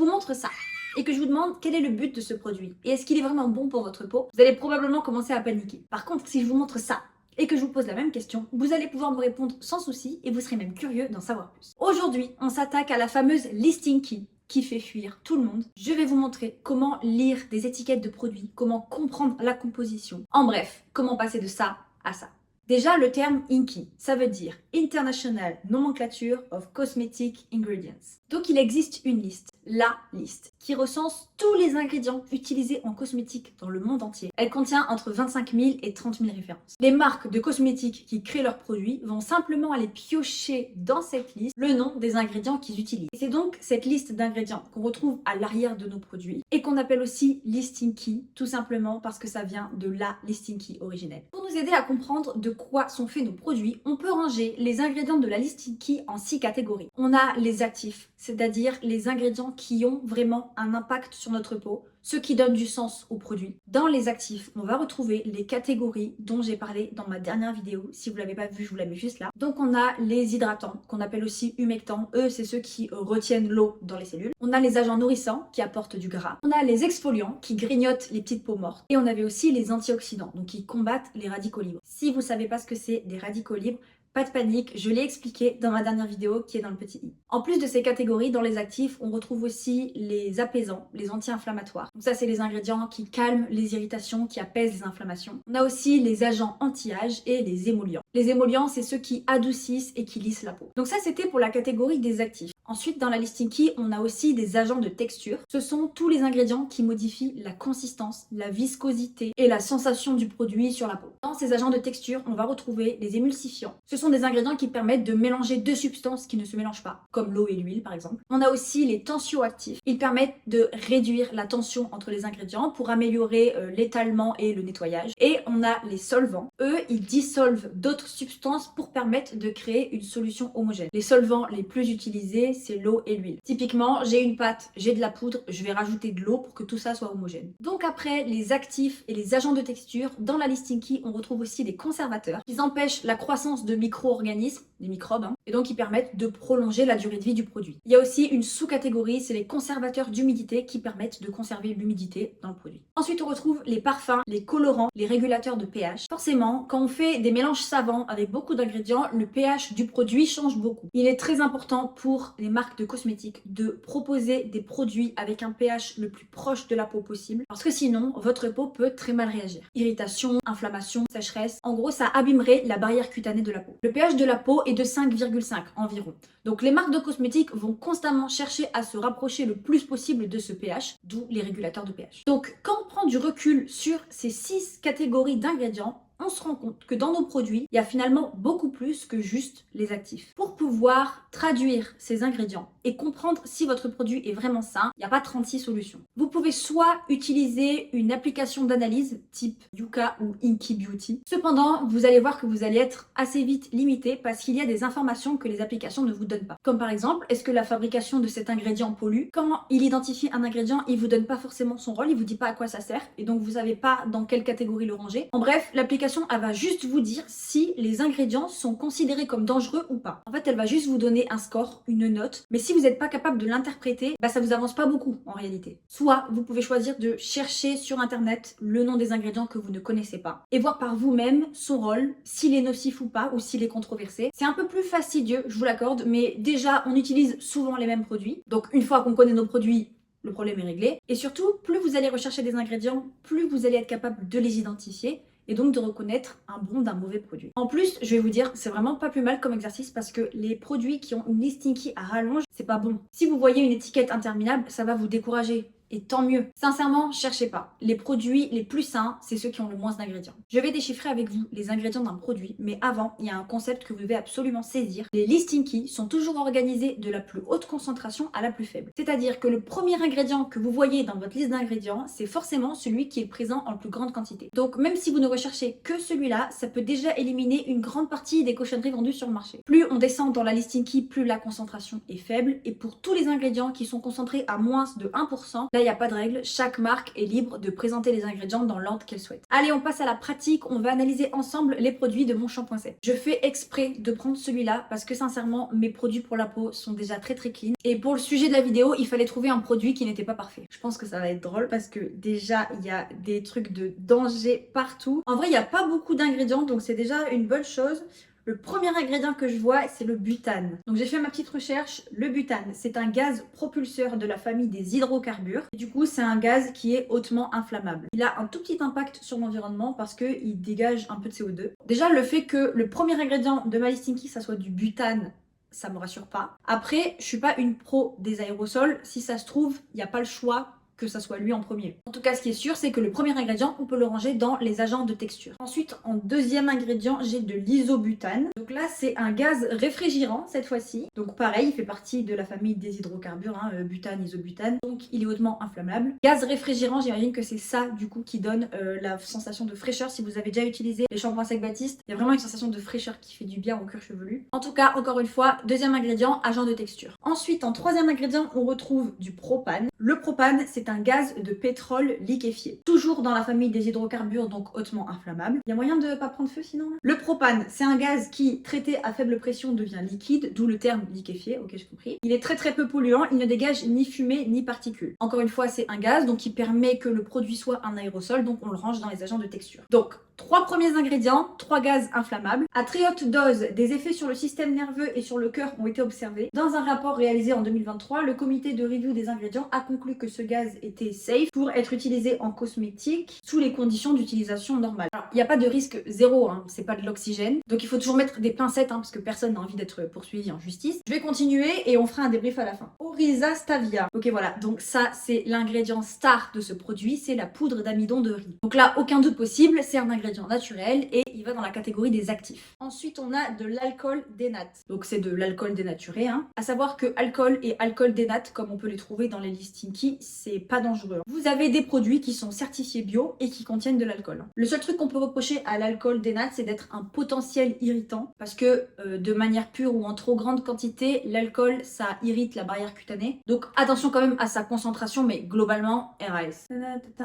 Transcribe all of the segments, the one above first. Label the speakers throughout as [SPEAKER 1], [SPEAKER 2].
[SPEAKER 1] vous montre ça et que je vous demande quel est le but de ce produit et est-ce qu'il est vraiment bon pour votre peau, vous allez probablement commencer à paniquer. Par contre, si je vous montre ça et que je vous pose la même question, vous allez pouvoir me répondre sans souci et vous serez même curieux d'en savoir plus. Aujourd'hui, on s'attaque à la fameuse listing key qui fait fuir tout le monde. Je vais vous montrer comment lire des étiquettes de produits, comment comprendre la composition. En bref, comment passer de ça à ça. Déjà, le terme INCI, ça veut dire International Nomenclature of Cosmetic Ingredients. Donc il existe une liste, la liste, qui recense tous les ingrédients utilisés en cosmétique dans le monde entier. Elle contient entre 25 000 et 30 000 références. Les marques de cosmétiques qui créent leurs produits vont simplement aller piocher dans cette liste le nom des ingrédients qu'ils utilisent. Et c'est donc cette liste d'ingrédients qu'on retrouve à l'arrière de nos produits et qu'on appelle aussi listing key, tout simplement parce que ça vient de la listing key originelle. Pour nous aider à comprendre de quoi sont faits nos produits, on peut ranger les ingrédients de la listing key en 6 catégories. On a les actifs, c'est-à-dire les ingrédients qui ont vraiment un impact sur notre peau, ceux qui donnent du sens au produit. Dans les actifs, on va retrouver les catégories dont j'ai parlé dans ma dernière vidéo. Si vous ne l'avez pas vu, je vous la mets juste là. Donc on a les hydratants, qu'on appelle aussi humectants. Eux, c'est ceux qui retiennent l'eau dans les cellules. On a les agents nourrissants qui apportent du gras. On a les exfoliants qui grignotent les petites peaux mortes. Et on avait aussi les antioxydants, donc qui combattent les radicaux libres. Si vous ne savez pas ce que c'est des radicaux libres, pas de panique, je l'ai expliqué dans ma dernière vidéo qui est dans le petit i. En plus de ces catégories, dans les actifs, on retrouve aussi les apaisants, les anti-inflammatoires. Donc ça, c'est les ingrédients qui calment les irritations, qui apaisent les inflammations. On a aussi les agents anti-âge et les émollients. Les émollients, c'est ceux qui adoucissent et qui lissent la peau. Donc ça, c'était pour la catégorie des actifs. Ensuite, dans la listing key, on a aussi des agents de texture. Ce sont tous les ingrédients qui modifient la consistance, la viscosité et la sensation du produit sur la peau. Dans ces agents de texture, on va retrouver les émulsifiants. Ce sont des ingrédients qui permettent de mélanger deux substances qui ne se mélangent pas, comme l'eau et l'huile par exemple. On a aussi les tensioactifs. Ils permettent de réduire la tension entre les ingrédients pour améliorer l'étalement et le nettoyage. Et on a les solvants. Eux, ils dissolvent d'autres substances pour permettre de créer une solution homogène. Les solvants les plus utilisés, c'est l'eau et l'huile. Typiquement, j'ai une pâte, j'ai de la poudre, je vais rajouter de l'eau pour que tout ça soit homogène. Donc après les actifs et les agents de texture, dans la listing key, on retrouve aussi des conservateurs qui empêchent la croissance de micro-organismes, des microbes, et donc qui permettent de prolonger la durée de vie du produit. Il y a aussi une sous-catégorie, c'est les conservateurs d'humidité qui permettent de conserver l'humidité dans le produit. Ensuite, on retrouve les parfums, les colorants, les régulateurs de pH. Forcément, quand on fait des mélanges savants avec beaucoup d'ingrédients, le pH du produit change beaucoup. Il est très important pour les marques de cosmétiques de proposer des produits avec un pH le plus proche de la peau possible, parce que sinon, votre peau peut très mal réagir. Irritation, inflammation, sécheresse, en gros, ça abîmerait la barrière cutanée de la peau. Le pH de la peau est de 5,5 environ. Donc les marques de cosmétiques vont constamment chercher à se rapprocher le plus possible de ce pH, d'où les régulateurs de pH. Donc quand on prend du recul sur ces 6 catégories d'ingrédients, on se rend compte que dans nos produits, il y a finalement beaucoup plus que juste les actifs. Pour pouvoir traduire ces ingrédients et comprendre si votre produit est vraiment sain, il n'y a pas 36 solutions. Vous pouvez soit utiliser une application d'analyse type Yuka ou Inky Beauty. Cependant, vous allez voir que vous allez être assez vite limité parce qu'il y a des informations que les applications ne vous donnent pas. Comme par exemple, est-ce que la fabrication de cet ingrédient pollue? Quand il identifie un ingrédient, il vous donne pas forcément son rôle, il vous dit pas à quoi ça sert et donc vous savez pas dans quelle catégorie le ranger. En bref, l'application elle va juste vous dire si les ingrédients sont considérés comme dangereux ou pas. En fait, elle va juste vous donner un score, une note, mais si vous n'êtes pas capable de l'interpréter, ça vous avance pas beaucoup en réalité. Soit vous pouvez choisir de chercher sur internet le nom des ingrédients que vous ne connaissez pas et voir par vous-même son rôle, s'il est nocif ou pas, ou s'il est controversé. C'est un peu plus fastidieux, je vous l'accorde, mais déjà on utilise souvent les mêmes produits. Donc une fois qu'on connaît nos produits, le problème est réglé. Et surtout, plus vous allez rechercher des ingrédients, plus vous allez être capable de les identifier et donc de reconnaître un bon d'un mauvais produit. En plus, je vais vous dire, c'est vraiment pas plus mal comme exercice parce que les produits qui ont une listing key à rallonge, c'est pas bon. Si vous voyez une étiquette interminable, ça va vous décourager. Et tant mieux. Sincèrement, cherchez pas. Les produits les plus sains, c'est ceux qui ont le moins d'ingrédients. Je vais déchiffrer avec vous les ingrédients d'un produit, mais avant, il y a un concept que vous devez absolument saisir. Les listing keys sont toujours organisés de la plus haute concentration à la plus faible. C'est-à-dire que le premier ingrédient que vous voyez dans votre liste d'ingrédients, c'est forcément celui qui est présent en plus grande quantité. Donc même si vous ne recherchez que celui-là, ça peut déjà éliminer une grande partie des cochonneries vendues sur le marché. Plus on descend dans la listing key, plus la concentration est faible. Et pour tous les ingrédients qui sont concentrés à moins de 1%, la là, il n'y a pas de règle. Chaque marque est libre de présenter les ingrédients dans l'ordre qu'elle souhaite. Allez, on passe à la pratique. On va analyser ensemble les produits de mon shampoing sec. Je fais exprès de prendre celui-là parce que sincèrement, mes produits pour la peau sont déjà très clean. Et pour le sujet de la vidéo, il fallait trouver un produit qui n'était pas parfait. Je pense que ça va être drôle parce que déjà, il y a des trucs de danger partout. En vrai, il n'y a pas beaucoup d'ingrédients, donc c'est déjà une bonne chose. Le premier ingrédient que je vois, c'est le butane. Donc j'ai fait ma petite recherche. Le butane, c'est un gaz propulseur de la famille des hydrocarbures. Et du coup, c'est un gaz qui est hautement inflammable. Il a un tout petit impact sur l'environnement parce qu'il dégage un peu de CO2. Déjà, le fait que le premier ingrédient de ma Listinky, ça soit du butane, ça me rassure pas. Après, je suis pas une pro des aérosols. Si ça se trouve, il n'y a pas le choix que ça soit lui en premier. En tout cas, ce qui est sûr, c'est que le premier ingrédient, on peut le ranger dans les agents de texture. Ensuite, en deuxième ingrédient, j'ai de l'isobutane. Donc là, c'est un gaz réfrigérant cette fois-ci. Donc pareil, il fait partie de la famille des hydrocarbures, butane, isobutane. Donc il est hautement inflammable. Gaz réfrigérant, j'imagine que c'est ça du coup qui donne la sensation de fraîcheur. Si vous avez déjà utilisé les shampoings secs Baptiste, il y a vraiment une sensation de fraîcheur qui fait du bien au cuir chevelu. En tout cas, encore une fois, deuxième ingrédient, agent de texture. Ensuite, en troisième ingrédient, on retrouve du propane. Le propane, c'est un gaz de pétrole liquéfié. Toujours dans la famille des hydrocarbures, donc hautement inflammable. Il y a moyen de pas prendre feu sinon là. Le propane, c'est un gaz qui, traité à faible pression, devient liquide, d'où le terme liquéfié, ok j'ai compris. Il est très peu polluant, il ne dégage ni fumée ni particules. Encore une fois, c'est un gaz, donc qui permet que le produit soit un aérosol, donc on le range dans les agents de texture. Donc, 3 premiers ingrédients, 3 gaz inflammables. À très haute dose, des effets sur le système nerveux et sur le cœur ont été observés. Dans un rapport réalisé en 2023, le comité de review des ingrédients a conclu que ce gaz était safe pour être utilisé en cosmétique sous les conditions d'utilisation normales. Alors, il n'y a pas de risque zéro, c'est pas de l'oxygène. Donc il faut toujours mettre des pincettes parce que personne n'a envie d'être poursuivi en justice. Je vais continuer et on fera un débrief à la fin. Oryza stevia. Ok voilà, donc ça c'est l'ingrédient star de ce produit, c'est la poudre d'amidon de riz. Donc là, aucun doute possible, c'est un ingrédient naturel et il va dans la catégorie des actifs. Ensuite, on a de l'alcool dénat. Donc c'est de l'alcool dénaturé. À savoir que alcool et alcool dénat, comme on peut les trouver dans les Listinky, c'est pas dangereux. Vous avez des produits qui sont certifiés bio et qui contiennent de l'alcool. Le seul truc qu'on peut reprocher à l'alcool dénat, c'est d'être un potentiel irritant parce que de manière pure ou en trop grande quantité, l'alcool ça irrite la barrière cutanée. Donc attention quand même à sa concentration, mais globalement RAS.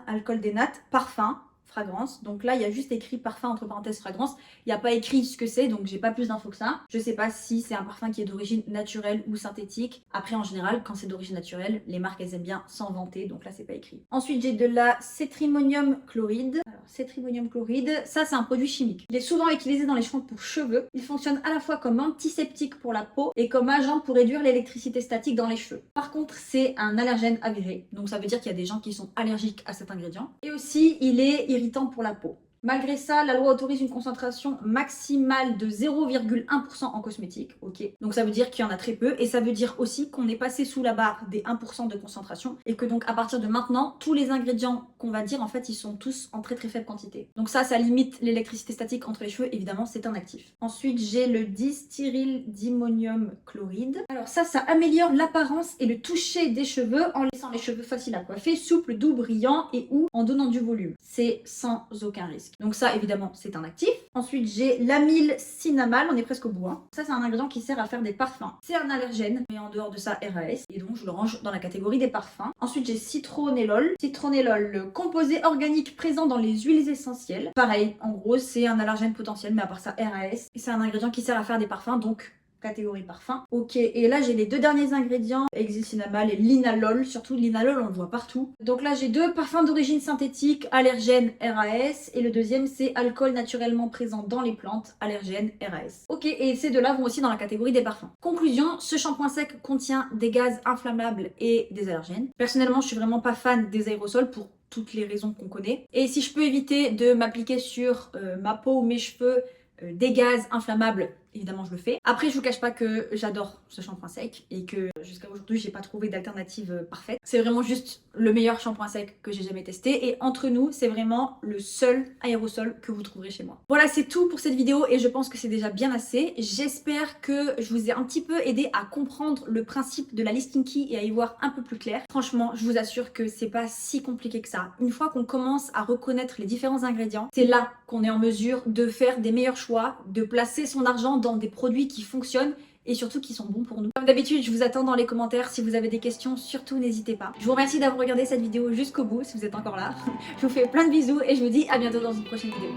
[SPEAKER 1] Alcool dénat, parfum. Fragrance. Donc là, il y a juste écrit parfum entre parenthèses fragrance. Il n'y a pas écrit ce que c'est, donc j'ai pas plus d'infos que ça. Je sais pas si c'est un parfum qui est d'origine naturelle ou synthétique. Après, en général, quand c'est d'origine naturelle, les marques elles aiment bien s'en vanter, donc là c'est pas écrit. Ensuite, j'ai de la cétrimonium chloride. Alors, cétrimonium chloride, ça c'est un produit chimique. Il est souvent utilisé dans les shampoings pour cheveux. Il fonctionne à la fois comme antiseptique pour la peau et comme agent pour réduire l'électricité statique dans les cheveux. Par contre, c'est un allergène avéré. Donc ça veut dire qu'il y a des gens qui sont allergiques à cet ingrédient. Et aussi, il est irritant pour la peau. Malgré ça, la loi autorise une concentration maximale de 0,1% en cosmétique. Ok. Donc ça veut dire qu'il y en a très peu et ça veut dire aussi qu'on est passé sous la barre des 1% de concentration et que donc à partir de maintenant, tous les ingrédients qu'on va dire, en fait, ils sont tous en très faible quantité. Donc ça limite l'électricité statique entre les cheveux. Évidemment, c'est un actif. Ensuite, j'ai le distyryl-dimonium chloride. Alors ça améliore l'apparence et le toucher des cheveux en laissant les cheveux faciles à coiffer, souples, doux, brillants et ou en donnant du volume. C'est sans aucun risque. Donc ça, évidemment, c'est un actif. Ensuite, j'ai l'amyle cinnamale, on est presque au bout. Ça, c'est un ingrédient qui sert à faire des parfums. C'est un allergène, mais en dehors de ça, RAS. Et donc, je le range dans la catégorie des parfums. Ensuite, j'ai citronellol. Citronellol, le composé organique présent dans les huiles essentielles. Pareil, en gros, c'est un allergène potentiel, mais à part ça, RAS. Et c'est un ingrédient qui sert à faire des parfums, donc catégorie parfum. Ok, et là j'ai les deux derniers ingrédients, hexacinamale et linalol. Surtout linalol, on le voit partout. Donc là j'ai 2 parfums d'origine synthétique, allergène, RAS. Et le deuxième c'est alcool naturellement présent dans les plantes, allergène, RAS. Ok, et ces deux-là vont aussi dans la catégorie des parfums. Conclusion, ce shampoing sec contient des gaz inflammables et des allergènes. Personnellement, je suis vraiment pas fan des aérosols pour toutes les raisons qu'on connaît. Et si je peux éviter de m'appliquer sur ma peau ou mes cheveux des gaz inflammables, évidemment je le fais. Après je vous cache pas que j'adore ce shampoing sec et que jusqu'à aujourd'hui j'ai pas trouvé d'alternative parfaite. C'est vraiment juste le meilleur shampoing sec que j'ai jamais testé et entre nous c'est vraiment le seul aérosol que vous trouverez chez moi. Voilà, c'est tout pour cette vidéo et je pense que c'est déjà bien assez. J'espère que je vous ai un petit peu aidé à comprendre le principe de la Listinky et à y voir un peu plus clair. Franchement, je vous assure que c'est pas si compliqué que ça. Une fois qu'on commence à reconnaître les différents ingrédients, c'est là qu'on est en mesure de faire des meilleurs choix, de placer son argent dans des produits qui fonctionnent et surtout qui sont bons pour nous. Comme d'habitude, je vous attends dans les commentaires. Si vous avez des questions, surtout n'hésitez pas. Je vous remercie d'avoir regardé cette vidéo jusqu'au bout, si vous êtes encore là. Je vous fais plein de bisous et je vous dis à bientôt dans une prochaine vidéo.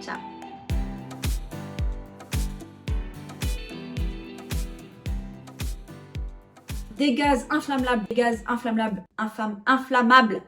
[SPEAKER 1] Ciao. Des gaz inflammables, inflammables.